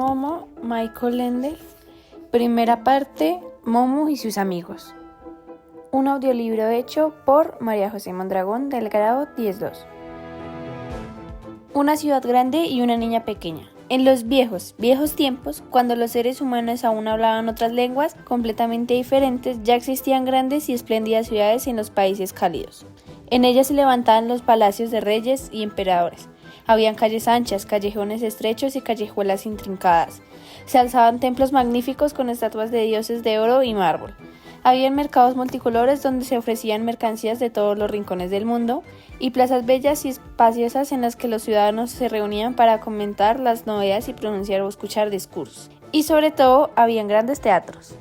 Momo, Michael Ende. Primera parte, Momo y sus amigos. Un audiolibro hecho por María José Mondragón del grado 10-2. Una ciudad grande y una niña pequeña. En los viejos tiempos, cuando los seres humanos aún hablaban otras lenguas completamente diferentes, ya existían grandes y espléndidas ciudades en los países cálidos. En ellas se levantaban los palacios de reyes y emperadores. Habían calles anchas, callejones estrechos y callejuelas intrincadas. Se alzaban templos magníficos con estatuas de dioses de oro y mármol. Habían mercados multicolores donde se ofrecían mercancías de todos los rincones del mundo y plazas bellas y espaciosas en las que los ciudadanos se reunían para comentar las novedades y pronunciar o escuchar discursos. Y sobre todo, habían grandes teatros.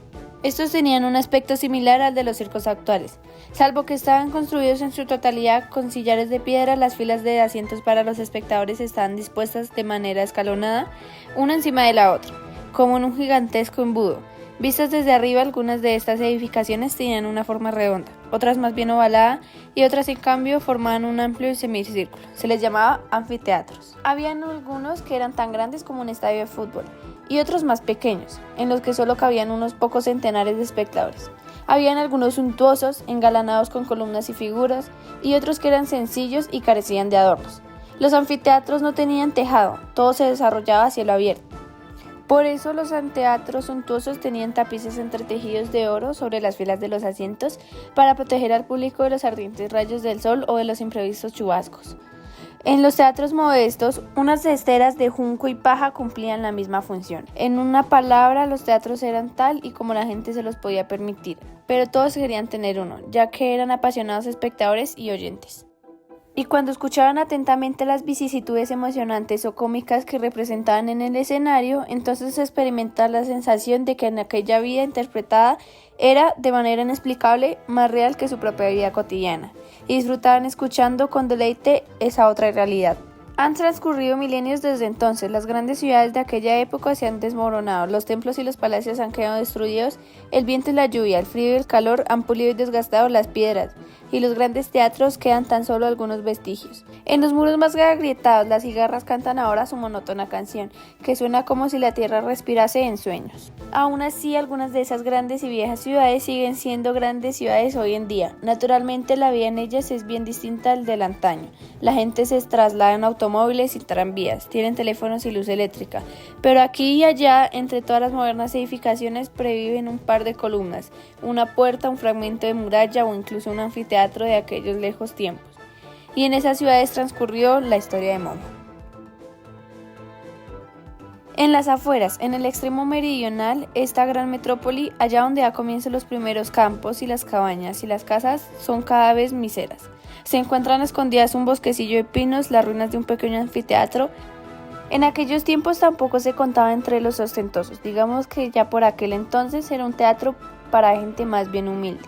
Estos tenían un aspecto similar al de los circos actuales, salvo que estaban construidos en su totalidad con sillares de piedra. Las filas de asientos para los espectadores estaban dispuestas de manera escalonada, una encima de la otra, como en un gigantesco embudo. Vistas desde arriba, algunas de estas edificaciones tenían una forma redonda, otras más bien ovalada y otras en cambio formaban un amplio semicírculo. Se les llamaba anfiteatros. Habían algunos que eran tan grandes como un estadio de fútbol y otros más pequeños, en los que solo cabían unos pocos centenares de espectadores. Habían algunos suntuosos, engalanados con columnas y figuras, y otros que eran sencillos y carecían de adornos. Los anfiteatros no tenían tejado, todo se desarrollaba a cielo abierto. Por eso los anfiteatros suntuosos tenían tapices entretejidos de oro sobre las filas de los asientos para proteger al público de los ardientes rayos del sol o de los imprevistos chubascos. En los teatros modestos, unas esteras de junco y paja cumplían la misma función. En una palabra, los teatros eran tal y como la gente se los podía permitir, pero todos querían tener uno, ya que eran apasionados espectadores y oyentes. Y cuando escuchaban atentamente las vicisitudes emocionantes o cómicas que representaban en el escenario, entonces se experimentaba la sensación de que en aquella vida interpretada era, de manera inexplicable, más real que su propia vida cotidiana, y disfrutaban escuchando con deleite esa otra realidad. Han transcurrido milenios desde entonces, las grandes ciudades de aquella época se han desmoronado, los templos y los palacios han quedado destruidos, el viento y la lluvia, el frío y el calor han pulido y desgastado las piedras, y los grandes teatros quedan tan solo algunos vestigios. En los muros más agrietados, las cigarras cantan ahora su monótona canción, que suena como si la tierra respirase en sueños. Aún así, algunas de esas grandes y viejas ciudades siguen siendo grandes ciudades hoy en día. Naturalmente, la vida en ellas es bien distinta al del antaño. La gente se traslada en automóviles y tranvías, tienen teléfonos y luz eléctrica, pero aquí y allá, entre todas las modernas edificaciones, previven un par de columnas, una puerta, un fragmento de muralla o incluso un anfiteatro de aquellos lejos tiempos. Y en esas ciudades transcurrió la historia de Momo. En las afueras, en el extremo meridional, esta gran metrópoli, allá donde da comienzo los primeros campos y las cabañas y las casas, son cada vez miseras. Se encuentran escondidas un bosquecillo de pinos, las ruinas de un pequeño anfiteatro. En aquellos tiempos tampoco se contaba entre los ostentosos, digamos que ya por aquel entonces era un teatro para gente más bien humilde.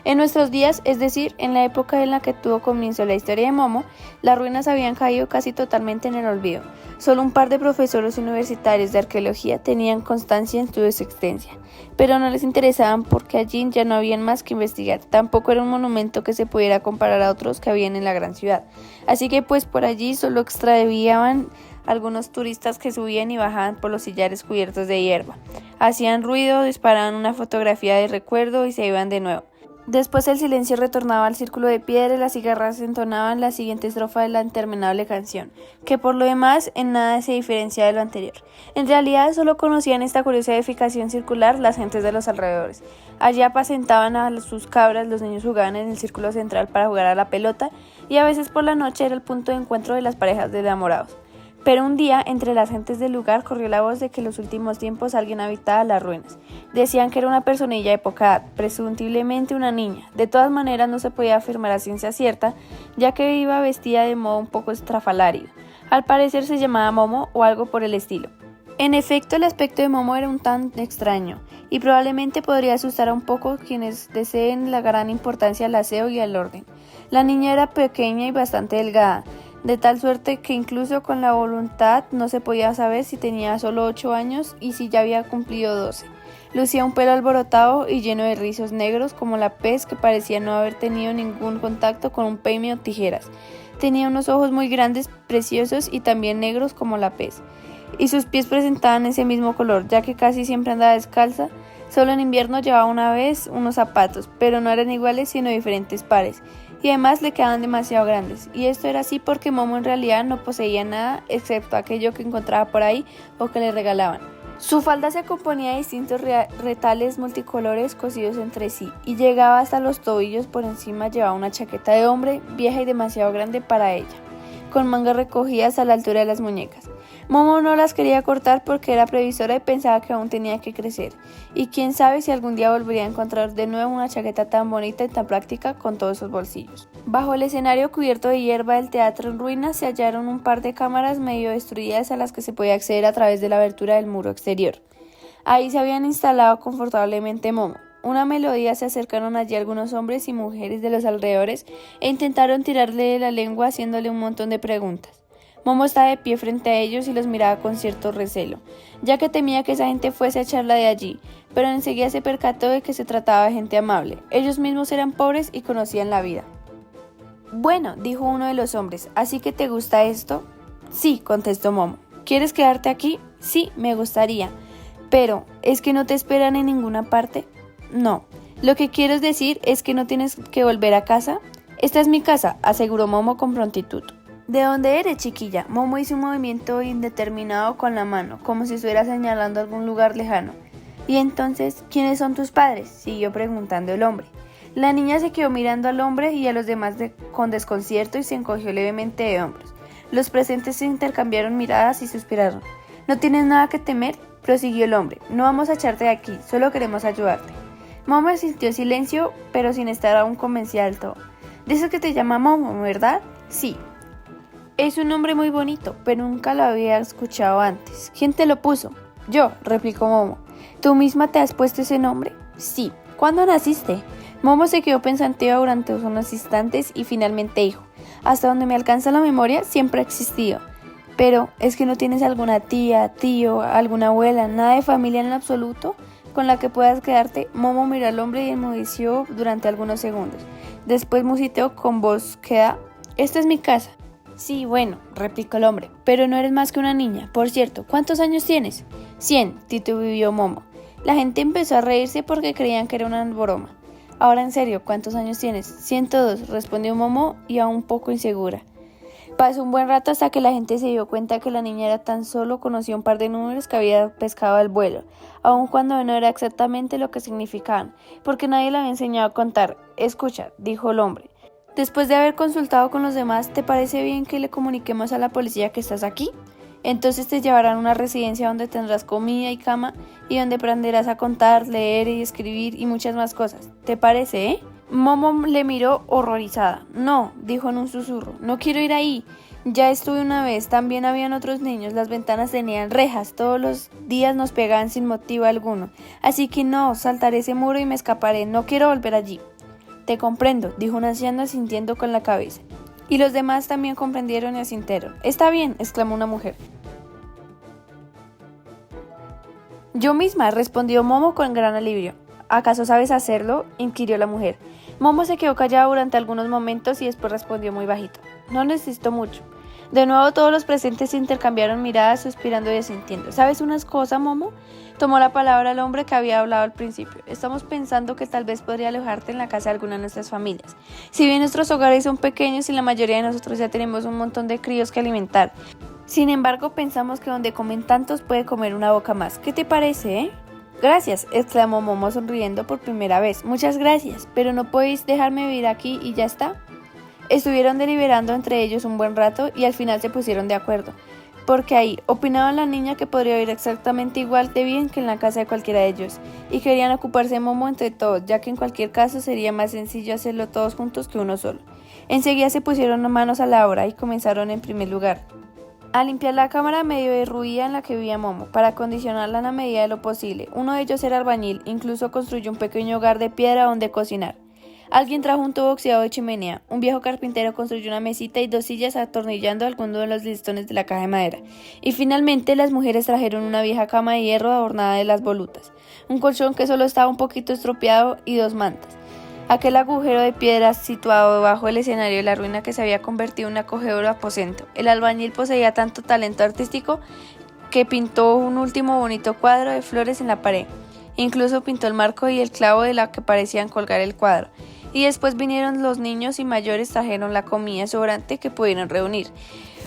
En nuestros días, es decir, en la época en la que tuvo comienzo la historia de Momo, las ruinas habían caído casi totalmente en el olvido. Solo un par de profesores universitarios de arqueología tenían constancia en su existencia, pero no les interesaban porque allí ya no habían más que investigar. Tampoco era un monumento que se pudiera comparar a otros que habían en la gran ciudad. Así que pues por allí solo extraviaban algunos turistas que subían y bajaban por los sillares cubiertos de hierba. Hacían ruido, disparaban una fotografía de recuerdo y se iban de nuevo. Después el silencio retornaba al círculo de piedra y las cigarras entonaban la siguiente estrofa de la interminable canción, que por lo demás en nada se diferencia de lo anterior. En realidad solo conocían esta curiosa edificación circular las gentes de los alrededores. Allí apacentaban a sus cabras, los niños jugaban en el círculo central para jugar a la pelota y a veces por la noche era el punto de encuentro de las parejas de enamorados. Pero un día, entre las gentes del lugar, corrió la voz de que en los últimos tiempos alguien habitaba las ruinas. Decían que era una personilla de poca edad, presumiblemente una niña. De todas maneras, no se podía afirmar a ciencia cierta, ya que iba vestida de modo un poco estrafalario. Al parecer se llamaba Momo o algo por el estilo. En efecto, el aspecto de Momo era un tanto extraño, y probablemente podría asustar a un poco quienes deseen la gran importancia al aseo y al orden. La niña era pequeña y bastante delgada, de tal suerte que incluso con la voluntad no se podía saber si tenía solo 8 años y si ya había cumplido 12. Lucía un pelo alborotado y lleno de rizos negros como la pez, que parecía no haber tenido ningún contacto con un peine o tijeras. Tenía unos ojos muy grandes, preciosos y también negros como la pez. y sus pies presentaban ese mismo color, ya que casi siempre andaba descalza. Solo en invierno llevaba una vez unos zapatos, pero no eran iguales sino diferentes pares, y además le quedaban demasiado grandes, y esto era así porque Momo en realidad no poseía nada excepto aquello que encontraba por ahí o que le regalaban. Su falda se componía de distintos retales multicolores cosidos entre sí y llegaba hasta los tobillos. Por encima llevaba una chaqueta de hombre vieja y demasiado grande para ella, con mangas recogidas a la altura de las muñecas. Momo no las quería cortar porque era previsora y pensaba que aún tenía que crecer, y quién sabe si algún día volvería a encontrar de nuevo una chaqueta tan bonita y tan práctica con todos esos bolsillos. Bajo el escenario cubierto de hierba del teatro en ruinas se hallaron un par de cámaras medio destruidas a las que se podía acceder a través de la abertura del muro exterior. Ahí se habían instalado confortablemente Momo. Una melodía se acercaron allí algunos hombres y mujeres de los alrededores e intentaron tirarle de la lengua haciéndole un montón de preguntas. Momo estaba de pie frente a ellos y los miraba con cierto recelo, ya que temía que esa gente fuese a echarla de allí, pero enseguida se percató de que se trataba de gente amable. Ellos mismos eran pobres y conocían la vida. «Bueno», dijo uno de los hombres, «¿así que te gusta esto?» «Sí», contestó Momo. «¿Quieres quedarte aquí?» «Sí, me gustaría. Pero, ¿es que no te esperan en ninguna parte?» «No. Lo que quiero decir es que no tienes que volver a casa». «Esta es mi casa», aseguró Momo con prontitud. «¿De dónde eres, chiquilla?» Momo hizo un movimiento indeterminado con la mano, como si estuviera señalando algún lugar lejano. «¿Y entonces, quiénes son tus padres?», siguió preguntando el hombre. La niña se quedó mirando al hombre y a los demás con desconcierto y se encogió levemente de hombros. Los presentes se intercambiaron miradas y suspiraron. «¿No tienes nada que temer?», prosiguió el hombre. «No vamos a echarte de aquí, solo queremos ayudarte». Momo sintió silencio, pero sin estar aún convencida del todo. «Dices que te llama Momo, ¿verdad?» «Sí». «Es un nombre muy bonito, pero nunca lo había escuchado antes. ¿Quién te lo puso?» «Yo», replicó Momo. «¿Tú misma te has puesto ese nombre?» «Sí». «¿Cuándo naciste?» Momo se quedó pensativa durante unos instantes y finalmente dijo: «Hasta donde me alcanza la memoria, siempre ha existido». «Pero, ¿es que no tienes alguna tía, tío, alguna abuela, nada de familia en lo absoluto con la que puedas quedarte?» Momo miró al hombre y enmudeció durante algunos segundos. Después musiteó con voz queda: «Esta es mi casa». «Sí, bueno», replicó el hombre, «pero no eres más que una niña. Por cierto, ¿cuántos años tienes?» 100, titubeó Momo. La gente empezó a reírse porque creían que era una broma. «Ahora en serio, ¿cuántos años tienes?» 102, respondió Momo y aún un poco insegura. Pasó un buen rato hasta que la gente se dio cuenta que la niña era tan solo conocía un par de números que había pescado al vuelo, aun cuando no era exactamente lo que significaban, porque nadie le había enseñado a contar. «Escucha», dijo el hombre. «Después de haber consultado con los demás, ¿te parece bien que le comuniquemos a la policía que estás aquí? Entonces te llevarán a una residencia donde tendrás comida y cama y donde aprenderás a contar, leer y escribir y muchas más cosas. ¿Te parece, eh?» Momo le miró horrorizada. «No», dijo en un susurro, «no quiero ir ahí. Ya estuve una vez, también habían otros niños, las ventanas tenían rejas, todos los días nos pegaban sin motivo alguno. Así que no, saltaré ese muro y me escaparé, no quiero volver allí». «Te comprendo», dijo un anciano asintiendo con la cabeza. Y los demás también comprendieron y asintieron. «Está bien», exclamó una mujer. «Yo misma», respondió Momo con gran alivio. «¿Acaso sabes hacerlo?», inquirió la mujer. Momo se quedó callada durante algunos momentos y después respondió muy bajito: «No necesito mucho». De nuevo todos los presentes se intercambiaron miradas, suspirando y asintiendo. «¿Sabes una cosa, Momo?», tomó la palabra el hombre que había hablado al principio. «Estamos pensando que tal vez podría alojarte en la casa de alguna de nuestras familias. Si bien nuestros hogares son pequeños y la mayoría de nosotros ya tenemos un montón de críos que alimentar, sin embargo pensamos que donde comen tantos puede comer una boca más. ¿Qué te parece, eh?» «Gracias», exclamó Momo sonriendo por primera vez. «Muchas gracias, pero ¿no podéis dejarme vivir aquí y ya está?» Estuvieron deliberando entre ellos un buen rato y al final se pusieron de acuerdo, porque ahí opinaba la niña que podría vivir exactamente igual de bien que en la casa de cualquiera de ellos, y querían ocuparse de Momo entre todos, ya que en cualquier caso sería más sencillo hacerlo todos juntos que uno solo. Enseguida se pusieron manos a la obra y comenzaron en primer lugar a limpiar la cámara medio derruida en la que vivía Momo, para acondicionarla en la medida de lo posible. Uno de ellos era albañil, incluso construyó un pequeño hogar de piedra donde cocinar. Alguien trajo un tubo oxidado de chimenea. Un viejo carpintero construyó una mesita y 2 sillas atornillando algunos de los listones de la caja de madera. Y finalmente las mujeres trajeron una vieja cama de hierro adornada de las volutas, un colchón que solo estaba un poquito estropeado y 2 mantas. Aquel agujero de piedras situado debajo del escenario de la ruina que se había convertido en un acogedor aposento. El albañil poseía tanto talento artístico que pintó un último bonito cuadro de flores en la pared. Incluso pintó el marco y el clavo de la que parecían colgar el cuadro. Y después vinieron los niños y mayores, trajeron la comida sobrante que pudieron reunir.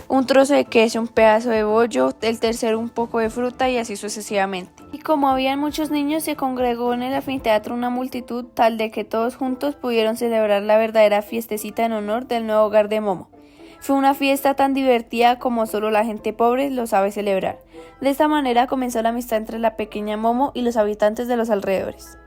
Un trozo de queso, un pedazo de bollo, el tercero un poco de fruta y así sucesivamente. Y como habían muchos niños, se congregó en el anfiteatro una multitud tal de que todos juntos pudieron celebrar la verdadera fiestecita en honor del nuevo hogar de Momo. Fue una fiesta tan divertida como solo la gente pobre lo sabe celebrar. De esta manera comenzó la amistad entre la pequeña Momo y los habitantes de los alrededores.